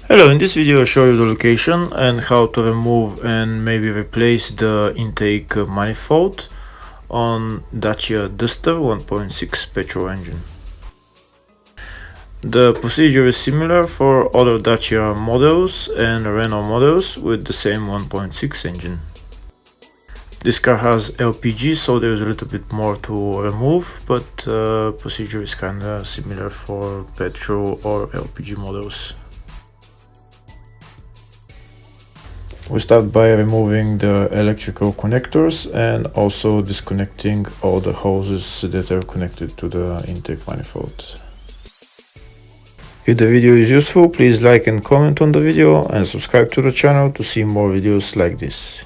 Hello, in this video I'll show you the location and how to remove and maybe replace the intake manifold on Dacia Duster 1.6 petrol engine. The procedure is similar for other Dacia models and Renault models with the same 1.6 engine. This car has LPG, so there's a little bit more to remove, but procedure is kinda similar for petrol or LPG models. We start by removing the electrical connectors and also disconnecting all the hoses that are connected to the intake manifold. If the video is useful, please like and comment on the video and subscribe to the channel to see more videos like this.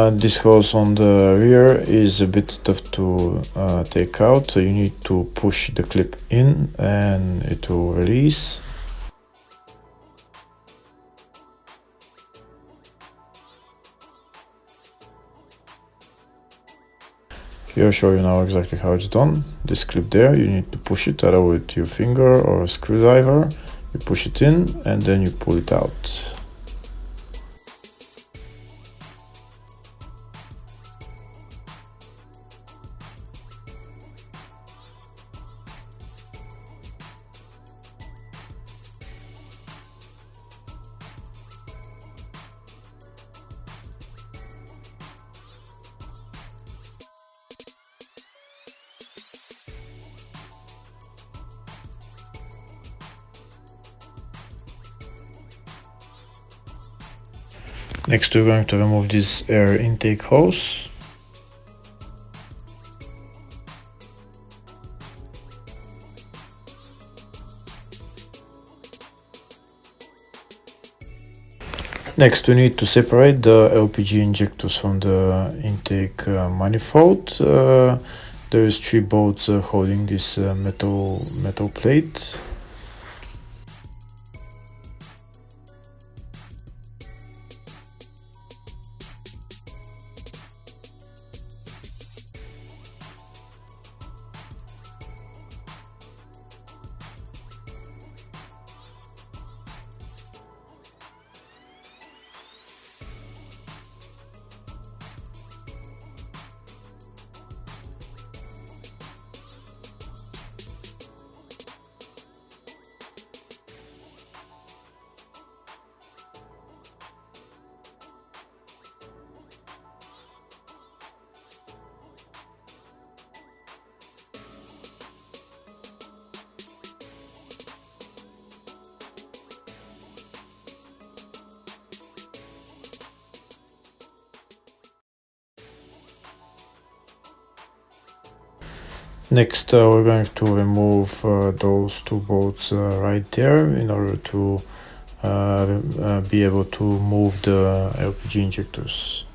This hose on the rear is a bit tough to take out, so you need to push the clip in and it will release. Here I'll show you now exactly how it's done. This clip there, you need to push it either with your finger or a screwdriver. You push it in and then you pull it out. Next we're going to remove this air intake hose. Next we need to separate the LPG injectors from the intake manifold. There is 3 bolts holding this metal plate. Next we're going to remove those 2 bolts right there in order to be able to move the LPG injectors.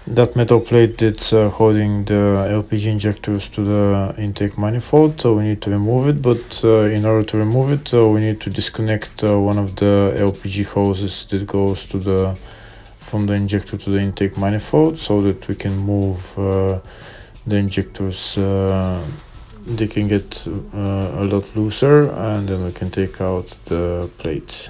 that metal plate that's holding the LPG injectors to the intake manifold, so we need to remove it. But in order to remove it, we need to disconnect one of the LPG hoses that goes to the from the injector to the intake manifold, so that we can move the injectors. They can get a lot looser, and then we can take out the plate.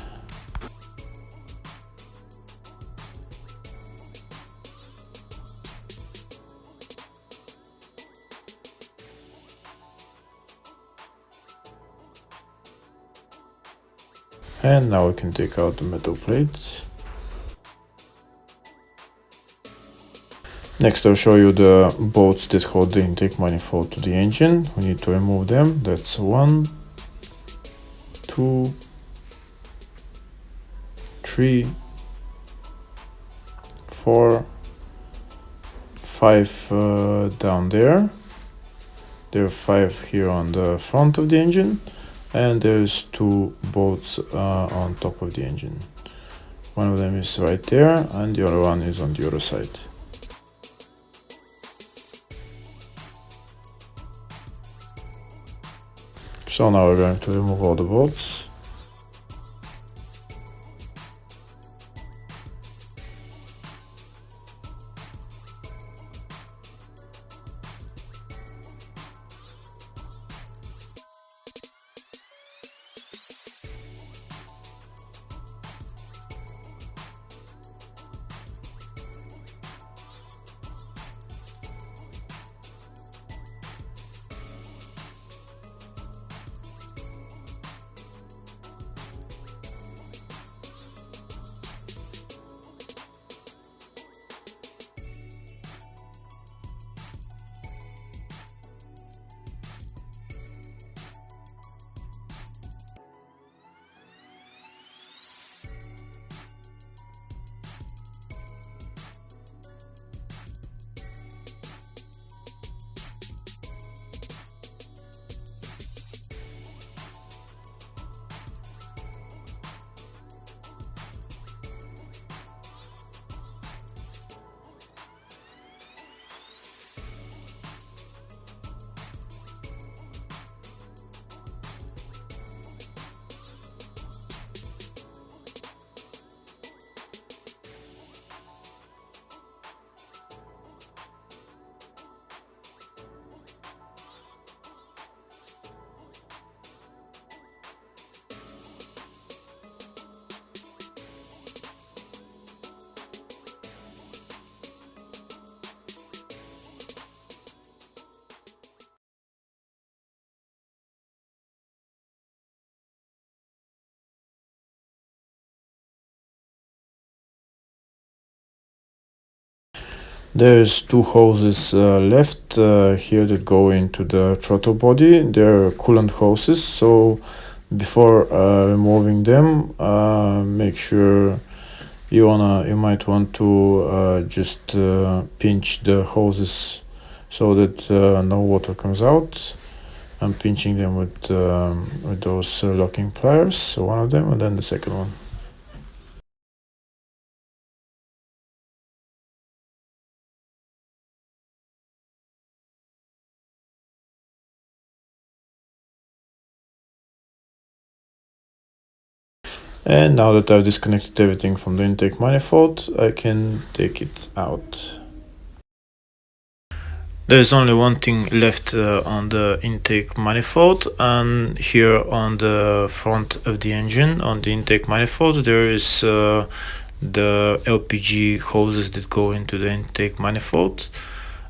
And now we can take out the metal plates. Next, I'll show you the bolts that hold the intake manifold to the engine. We need to remove them. That's 1, 2, 3, 4, 5 down there. There are 5 here on the front of the engine, and there's 2 bolts on top of the engine. One of them is right there, and the other one is on the other side. So now we're going to remove all the bolts. There's 2 hoses left here that go into the throttle body. They're coolant hoses, so before removing them, make sure you might want to just pinch the hoses so that no water comes out. I'm pinching them with those locking pliers, so one of them and then the second one. And now that I've disconnected everything from the intake manifold, I can take it out. There's only one thing left on the intake manifold, and here on the front of the engine, on the intake manifold, there is the LPG hoses that go into the intake manifold.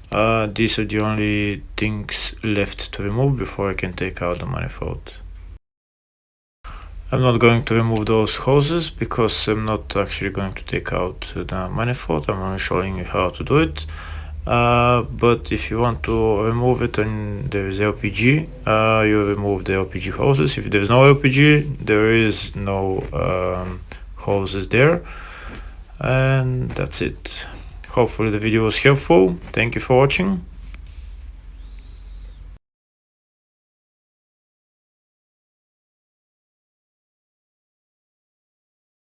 These are the only things left to remove before I can take out the manifold. I'm not going to remove those hoses because I'm not actually going to take out the manifold. I'm only showing you how to do it. But if you want to remove it and there is LPG, you remove the LPG hoses. If there's no LPG, there is no hoses there. And that's it. Hopefully the video was helpful. Thank you for watching.